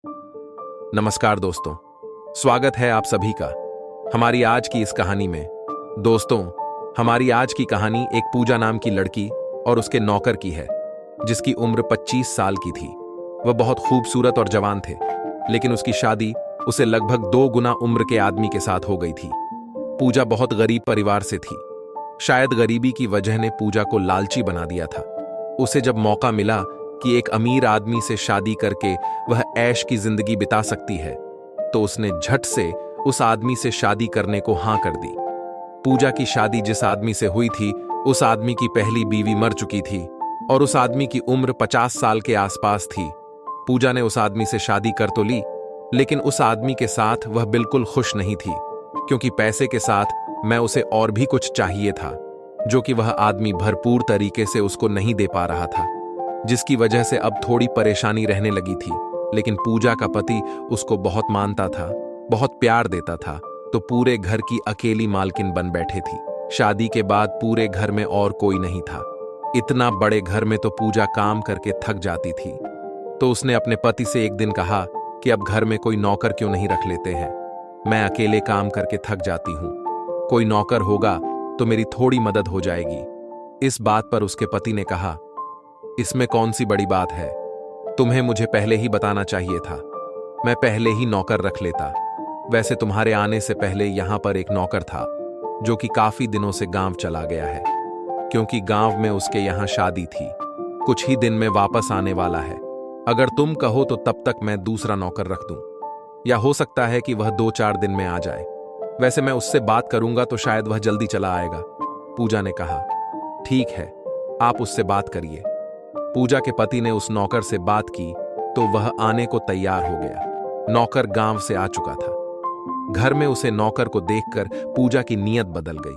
नमस्कार दोस्तों, स्वागत है आप सभी का हमारी आज की इस कहानी में। दोस्तों, हमारी आज की कहानी एक पूजा नाम की लड़की और उसके नौकर की है, जिसकी उम्र 25 साल की थी। वह बहुत खूबसूरत और जवान थे, लेकिन उसकी शादी उसे लगभग 2 गुना उम्र के आदमी के साथ हो गई थी। पूजा बहुत गरीब परिवार से थी। शायद गरीबी की वजह ने पूजा को लालची बना दिया था। उसे जब मौका मिला कि एक अमीर आदमी से शादी करके वह ऐश की जिंदगी बिता सकती है, तो उसने झट से उस आदमी से शादी करने को हां कर दी। पूजा की शादी जिस आदमी से हुई थी, उस आदमी की पहली बीवी मर चुकी थी और उस आदमी की उम्र 50 साल के आसपास थी। पूजा ने उस आदमी से शादी कर तो ली, लेकिन उस आदमी के साथ वह बिल्कुल खुश नहीं थी, क्योंकि पैसे के साथ मैं उसे और भी कुछ चाहिए था, जो कि वह आदमी भरपूर तरीके से उसको नहीं दे पा रहा था, जिसकी वजह से अब थोड़ी परेशानी रहने लगी थी। लेकिन पूजा का पति उसको बहुत मानता था, बहुत प्यार देता था, तो पूरे घर की अकेली मालकिन बन बैठे थी। शादी के बाद पूरे घर में और कोई नहीं था। इतना बड़े घर में तो पूजा काम करके थक जाती थी। तो उसने अपने पति से एक दिन कहा कि अब घर में कोई नौकर क्यों नहीं रख लेते हैं, मैं अकेले काम करके थक जाती हूं, कोई नौकर होगा तो मेरी थोड़ी मदद हो जाएगी। इस बात पर उसके पति ने कहा, इसमें कौन सी बड़ी बात है, तुम्हें मुझे पहले ही बताना चाहिए था, मैं पहले ही नौकर रख लेता। वैसे तुम्हारे आने से पहले यहां पर एक नौकर था, जो कि काफी दिनों से गांव चला गया है, क्योंकि गांव में उसके यहां शादी थी, कुछ ही दिन में वापस आने वाला है। अगर तुम कहो तो तब तक मैं दूसरा नौकर रख दूं, या हो सकता है कि वह 2-4 दिन में आ जाए। वैसे मैं उससे बात करूंगा तो शायद वह जल्दी चला आएगा। पूजा ने कहा, ठीक है, आप उससे बात करिए। पूजा के पति ने उस नौकर से बात की तो वह आने को तैयार हो गया। नौकर गांव से आ चुका था। घर में उसे नौकर को देखकर पूजा की नीयत बदल गई,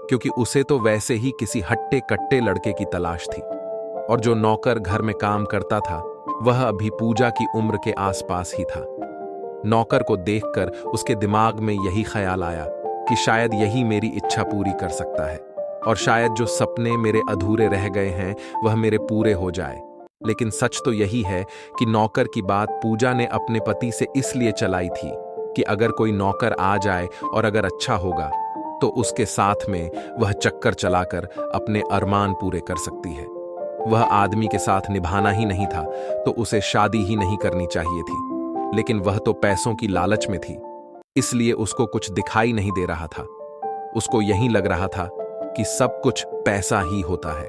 क्योंकि उसे तो वैसे ही किसी हट्टे कट्टे लड़के की तलाश थी, और जो नौकर घर में काम करता था वह अभी पूजा की उम्र के आसपास ही था। नौकर को देखकर उसके दिमाग में यही ख्याल आया कि शायद यही मेरी इच्छा पूरी कर सकता है, और शायद जो सपने मेरे अधूरे रह गए हैं वह मेरे पूरे हो जाए। लेकिन सच तो यही है कि नौकर की बात पूजा ने अपने पति से इसलिए चलाई थी कि अगर कोई नौकर आ जाए और अगर अच्छा होगा तो उसके साथ में वह चक्कर चलाकर अपने अरमान पूरे कर सकती है। वह आदमी के साथ निभाना ही नहीं था तो उसे शादी ही नहीं करनी चाहिए थी। लेकिन वह तो पैसों की लालच में थी, इसलिए उसको कुछ दिखाई नहीं दे रहा था। उसको यही लग रहा था कि सब कुछ पैसा ही होता है,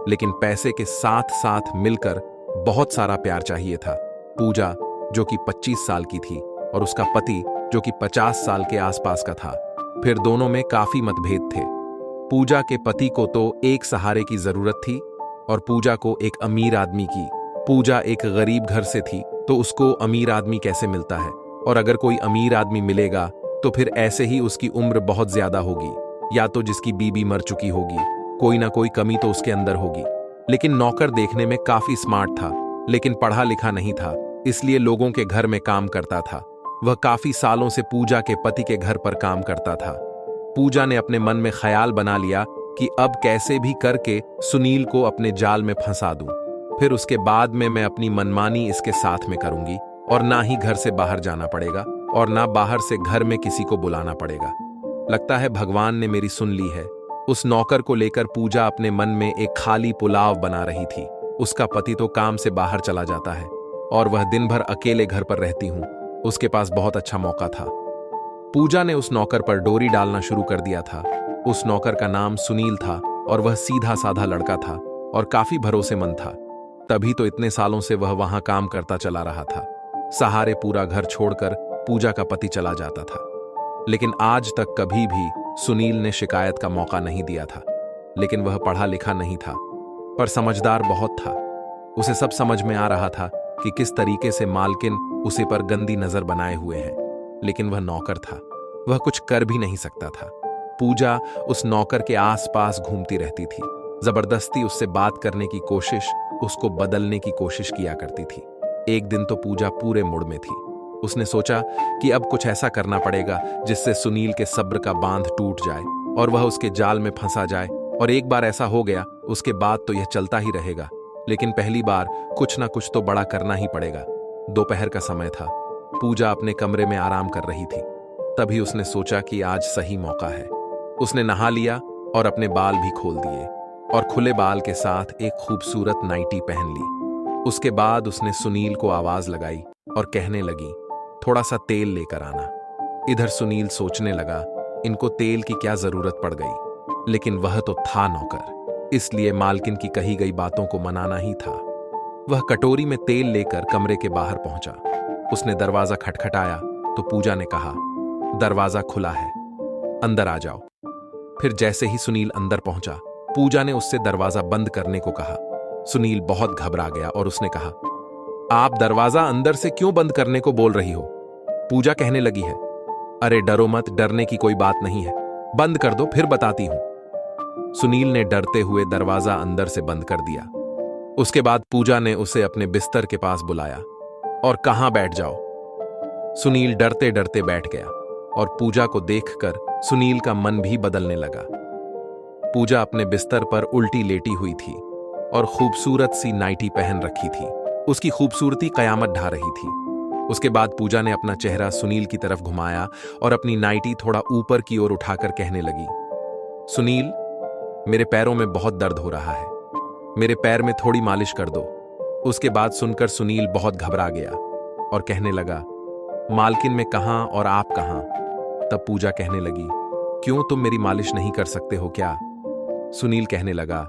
लेकिन पैसे के साथ साथ मिलकर बहुत सारा प्यार चाहिए था। पूजा, जो कि 25 साल की थी, और उसका पति, जो कि 50 साल के आसपास का था, फिर दोनों में काफी मतभेद थे। पूजा के पति को तो एक सहारे की जरूरत थी और पूजा को एक अमीर आदमी की। पूजा एक गरीब घर से थी, तो उसको अमीर आदमी कैसे मिलता है, और अगर कोई अमीर आदमी मिलेगा तो फिर ऐसे ही उसकी उम्र बहुत ज्यादा होगी, या तो जिसकी बीबी मर चुकी होगी, कोई ना कोई कमी तो उसके अंदर होगी। लेकिन नौकर देखने में काफी स्मार्ट था, लेकिन पढ़ा लिखा नहीं था, इसलिए लोगों के घर में काम करता था। वह काफी सालों से पूजा के पति के घर पर काम करता था। पूजा ने अपने मन में ख्याल बना लिया कि अब कैसे भी करके सुनील को अपने जाल में फंसा दूं, फिर उसके बाद में मैं अपनी मनमानी इसके साथ में करूंगी, और ना ही घर से बाहर जाना पड़ेगा और ना बाहर से घर में किसी को बुलाना पड़ेगा। लगता है भगवान ने मेरी सुन ली है। उस नौकर को लेकर पूजा अपने मन में एक खाली पुलाव बना रही थी। उसका पति तो काम से बाहर चला जाता है और वह दिन भर अकेले घर पर रहती हूं। उसके पास बहुत अच्छा मौका था। पूजा ने उस नौकर पर डोरी डालना शुरू कर दिया था। उस नौकर का नाम सुनील था और वह सीधा साधा लड़का था और काफी भरोसेमंद था। तभी तो इतने सालों से वह वहां काम करता चला रहा था। सहारे पूरा घर छोड़कर पूजा का पति चला जाता था, लेकिन आज तक कभी भी सुनील ने शिकायत का मौका नहीं दिया था। लेकिन वह पढ़ा लिखा नहीं था, पर समझदार बहुत था। उसे सब समझ में आ रहा था कि किस तरीके से मालकिन उसे पर गंदी नजर बनाए हुए हैं, लेकिन वह नौकर था, वह कुछ कर भी नहीं सकता था। पूजा उस नौकर के आसपास घूमती रहती थी, जबरदस्ती उससे बात करने की कोशिश, उसको बदलने की कोशिश किया करती थी। एक दिन तो पूजा पूरे मूड में थी। उसने सोचा कि अब कुछ ऐसा करना पड़ेगा जिससे सुनील के सब्र का बांध टूट जाए और वह उसके जाल में फंसा जाए। और एक बार ऐसा हो गया, उसके बाद तो यह चलता ही रहेगा, लेकिन पहली बार कुछ ना कुछ तो बड़ा करना ही पड़ेगा। दोपहर का समय था। पूजा अपने कमरे में आराम कर रही थी। तभी उसने सोचा कि आज सही मौका है। उसने नहा लिया और अपने बाल भी खोल दिए और खुले बाल के साथ एक खूबसूरत नाइटी पहन ली। उसके बाद उसने सुनील को आवाज लगाई और कहने लगी, थोड़ा सा तेल लेकर आना। इधर सुनील सोचने लगा, इनको तेल की क्या जरूरत पड़ गई, लेकिन वह तो था नौकर, इसलिए मालकिन की कही गई बातों को मनाना ही था। वह कटोरी में तेल लेकर कमरे के बाहर पहुंचा। उसने दरवाजा खटखटाया तो पूजा ने कहा, दरवाजा खुला है, अंदर आ जाओ। फिर जैसे ही सुनील अंदर पहुंचा, पूजा ने उससे दरवाजा बंद करने को कहा। सुनील बहुत घबरा गया और उसने कहा, आप दरवाजा अंदर से क्यों बंद करने को बोल रही हो? पूजा कहने लगी है, अरे डरो मत, डरने की कोई बात नहीं है, बंद कर दो, फिर बताती हूं। सुनील ने डरते हुए दरवाजा अंदर से बंद कर दिया। उसके बाद पूजा ने उसे अपने बिस्तर के पास बुलाया और कहां बैठ जाओ। सुनील डरते डरते बैठ गया और पूजा को देखकर सुनील का मन भी बदलने लगा। पूजा अपने बिस्तर पर उल्टी लेटी हुई थी और खूबसूरत सी नाइटी पहन रखी थी। उसकी खूबसूरती कयामत ढा रही थी। उसके बाद पूजा ने अपना चेहरा सुनील की तरफ घुमाया और अपनी नाइटी थोड़ा ऊपर की ओर उठाकर कहने लगी, सुनील, मेरे पैरों में बहुत दर्द हो रहा है, मेरे पैर में थोड़ी मालिश कर दो। उसके बाद सुनकर सुनील बहुत घबरा गया और कहने लगा, मालकिन में कहां और आप कहां? तब पूजा कहने लगी, क्यों तुम मेरी मालिश नहीं कर सकते हो क्या? सुनील कहने लगा,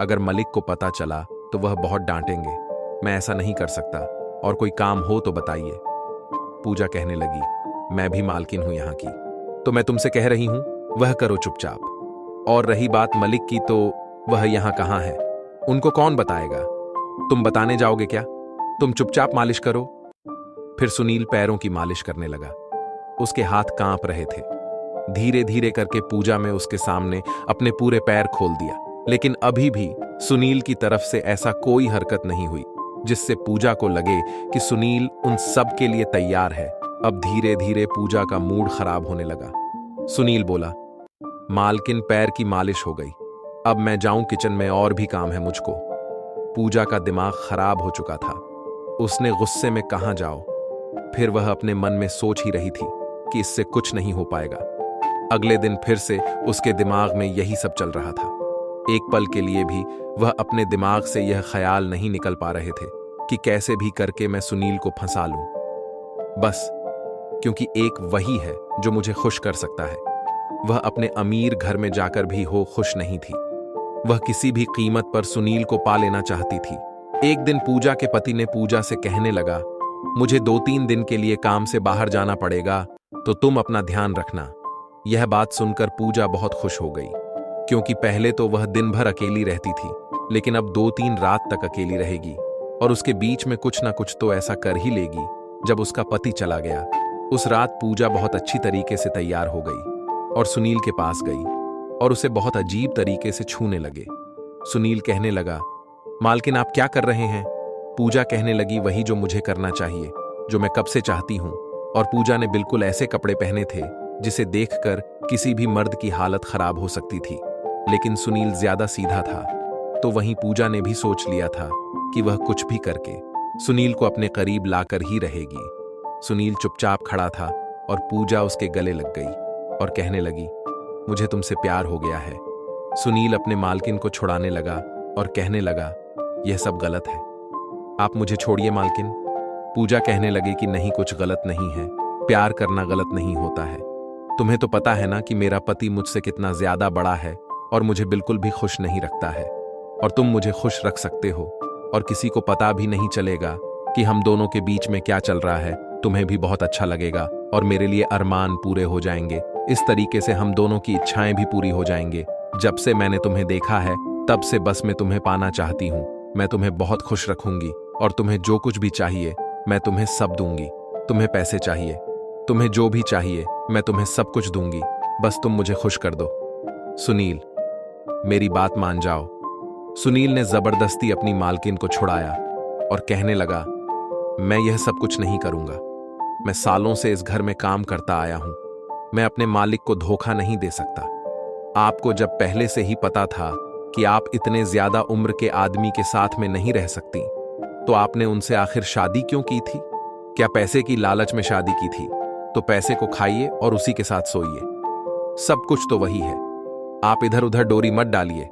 अगर मलिक को पता चला तो वह बहुत डांटेंगे, मैं ऐसा नहीं कर सकता, और कोई काम हो तो बताइए। पूजा कहने लगी, मैं भी मालकिन हूं यहां की, तो मैं तुमसे कह रही हूं वह करो चुपचाप। और रही बात मलिक की, तो वह यहां कहां है, उनको कौन बताएगा? तुम बताने जाओगे क्या? तुम चुपचाप मालिश करो। फिर सुनील पैरों की मालिश करने लगा। उसके हाथ कांप रहे थे। धीरे धीरे करके पूजा में उसके सामने अपने पूरे पैर खोल दिया, लेकिन अभी भी सुनील की तरफ से ऐसा कोई हरकत नहीं हुई जिससे पूजा को लगे कि सुनील उन सब के लिए तैयार है। अब धीरे धीरे पूजा का मूड खराब होने लगा। सुनील बोला, मालकिन पैर की मालिश हो गई, अब मैं जाऊं किचन में, और भी काम है मुझको। पूजा का दिमाग खराब हो चुका था। उसने गुस्से में कहां जाओ। फिर वह अपने मन में सोच ही रही थी कि इससे कुछ नहीं हो पाएगा। अगले दिन फिर से उसके दिमाग में यही सब चल रहा था। एक पल के लिए भी वह अपने दिमाग से यह ख्याल नहीं निकल पा रहे थे कि कैसे भी करके मैं सुनील को फंसा लूं। बस क्योंकि एक वही है जो मुझे खुश कर सकता है। वह अपने अमीर घर में जाकर भी हो खुश नहीं थी। वह किसी भी कीमत पर सुनील को पा लेना चाहती थी। एक दिन पूजा के पति ने पूजा से कहने लगा, मुझे 2-3 दिन के लिए काम से बाहर जाना पड़ेगा, तो तुम अपना ध्यान रखना। यह बात सुनकर पूजा बहुत खुश हो गई, क्योंकि पहले तो वह दिन भर अकेली रहती थी, लेकिन अब 2-3 रात तक अकेली रहेगी और उसके बीच में कुछ ना कुछ तो ऐसा कर ही लेगी। जब उसका पति चला गया, उस रात पूजा बहुत अच्छी तरीके से तैयार हो गई और सुनील के पास गई और उसे बहुत अजीब तरीके से छूने लगे। सुनील कहने लगा, मालकिन आप क्या कर रहे हैं? पूजा कहने लगी, वही जो मुझे करना चाहिए, जो मैं कब से चाहती हूं। और पूजा ने बिल्कुल ऐसे कपड़े पहने थे जिसे देखकर किसी भी मर्द की हालत खराब हो सकती थी, लेकिन सुनील ज्यादा सीधा था, तो वहीं पूजा ने भी सोच लिया था कि वह कुछ भी करके सुनील को अपने करीब लाकर ही रहेगी। सुनील चुपचाप खड़ा था और पूजा उसके गले लग गई और कहने लगी, मुझे तुमसे प्यार हो गया है। सुनील अपने मालकिन को छुड़ाने लगा और कहने लगा, यह सब गलत है, आप मुझे छोड़िए मालकिन। पूजा कहने लगी कि नहीं, कुछ गलत नहीं है, प्यार करना गलत नहीं होता है। तुम्हें तो पता है ना कि मेरा पति मुझसे कितना ज्यादा बड़ा है और मुझे बिल्कुल भी खुश नहीं रखता है, और तुम मुझे खुश रख सकते हो और किसी को पता भी नहीं चलेगा कि हम दोनों के बीच में क्या चल रहा है। तुम्हें भी बहुत अच्छा लगेगा और मेरे लिए अरमान पूरे हो जाएंगे। इस तरीके से हम दोनों की इच्छाएं भी पूरी हो जाएंगे। जब से मैंने तुम्हें देखा है, तब से बस मैं तुम्हें पाना चाहती हूँ। मैं तुम्हें बहुत खुश रखूंगी और तुम्हें जो कुछ भी चाहिए मैं तुम्हें सब दूंगी। तुम्हें पैसे चाहिए, तुम्हें जो भी चाहिए मैं तुम्हें सब कुछ दूंगी, बस तुम मुझे खुश कर दो। सुनील, मेरी बात मान जाओ। सुनील ने जबरदस्ती अपनी मालकिन को छुड़ाया और कहने लगा, मैं यह सब कुछ नहीं करूंगा। मैं सालों से इस घर में काम करता आया हूं। मैं अपने मालिक को धोखा नहीं दे सकता। आपको जब पहले से ही पता था कि आप इतने ज्यादा उम्र के आदमी के साथ में नहीं रह सकती, तो आपने उनसे आखिर शादी क्यों की थी? क्या पैसे की लालच में शादी की थी तो पैसे को खाइए और उसी के साथ सोइए। सब कुछ तो वही है। आप इधर उधर डोरी मत डालिए।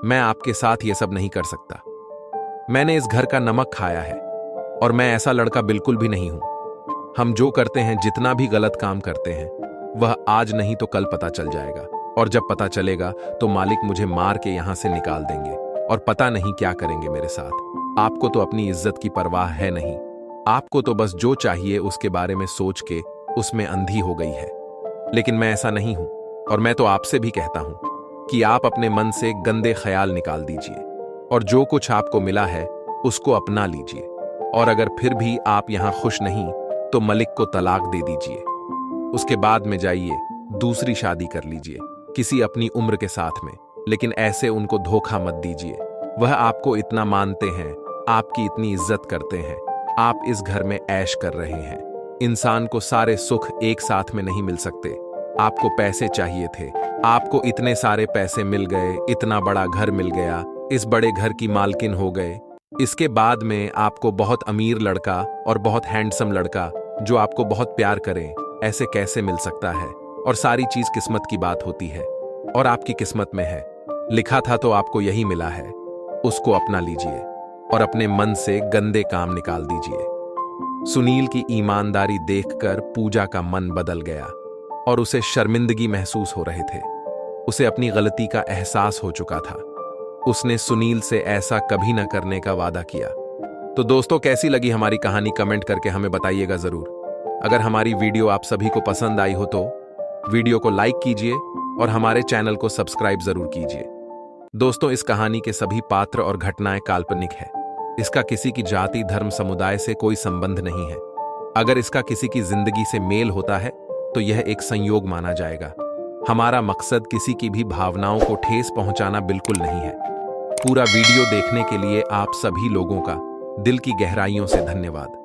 मैं आपके साथ ये सब नहीं कर सकता। मैंने इस घर का नमक खाया है और मैं ऐसा लड़का बिल्कुल भी नहीं हूं। हम जो करते हैं, जितना भी गलत काम करते हैं, वह आज नहीं तो कल पता चल जाएगा, और जब पता चलेगा तो मालिक मुझे मार के यहां से निकाल देंगे और पता नहीं क्या करेंगे मेरे साथ। आपको तो अपनी इज्जत की परवाह है नहीं। आपको तो बस जो चाहिए उसके बारे में सोच के उसमें अंधी हो गई है। लेकिन मैं ऐसा नहीं हूं, और मैं तो आपसे भी कहता हूं कि आप अपने मन से गंदे ख्याल निकाल दीजिए और जो कुछ आपको मिला है उसको अपना लीजिए। और अगर फिर भी आप यहां खुश नहीं तो मलिक को तलाक दे दीजिए। उसके बाद में जाइए, दूसरी शादी कर लीजिए किसी अपनी उम्र के साथ में, लेकिन ऐसे उनको धोखा मत दीजिए। वह आपको इतना मानते हैं, आपकी इतनी इज्जत करते हैं। आप इस घर में ऐश कर रहे हैं। इंसान को सारे सुख एक साथ में नहीं मिल सकते। आपको पैसे चाहिए थे, आपको इतने सारे पैसे मिल गए, इतना बड़ा घर मिल गया, इस बड़े घर की मालकिन हो गए। इसके बाद में आपको बहुत अमीर लड़का और बहुत हैंडसम लड़का जो आपको बहुत प्यार करे, ऐसे कैसे मिल सकता है? और सारी चीज किस्मत की बात होती है, और आपकी किस्मत में है, लिखा था तो आपको यही मिला है। उसको अपना लीजिए और अपने मन से गंदे काम निकाल दीजिए। सुनील की ईमानदारी देखकर पूजा का मन बदल गया और उसे शर्मिंदगी महसूस हो रहे थे। उसे अपनी गलती का एहसास हो चुका था। उसने सुनील से ऐसा कभी न करने का वादा किया। तो दोस्तों, कैसी लगी हमारी कहानी कमेंट करके हमें बताइएगा जरूर। अगर हमारी वीडियो आप सभी को पसंद आई हो तो वीडियो को लाइक कीजिए और हमारे चैनल को सब्सक्राइब जरूर कीजिए। दोस्तों, इस कहानी के सभी पात्र और घटनाएं काल्पनिक है। इसका किसी की जाति, धर्म, समुदाय से कोई संबंध नहीं है। अगर इसका किसी की जिंदगी से मेल होता है तो यह एक संयोग माना जाएगा। हमारा मकसद किसी की भी भावनाओं को ठेस पहुंचाना बिल्कुल नहीं है। पूरा वीडियो देखने के लिए आप सभी लोगों का दिल की गहराइयों से धन्यवाद।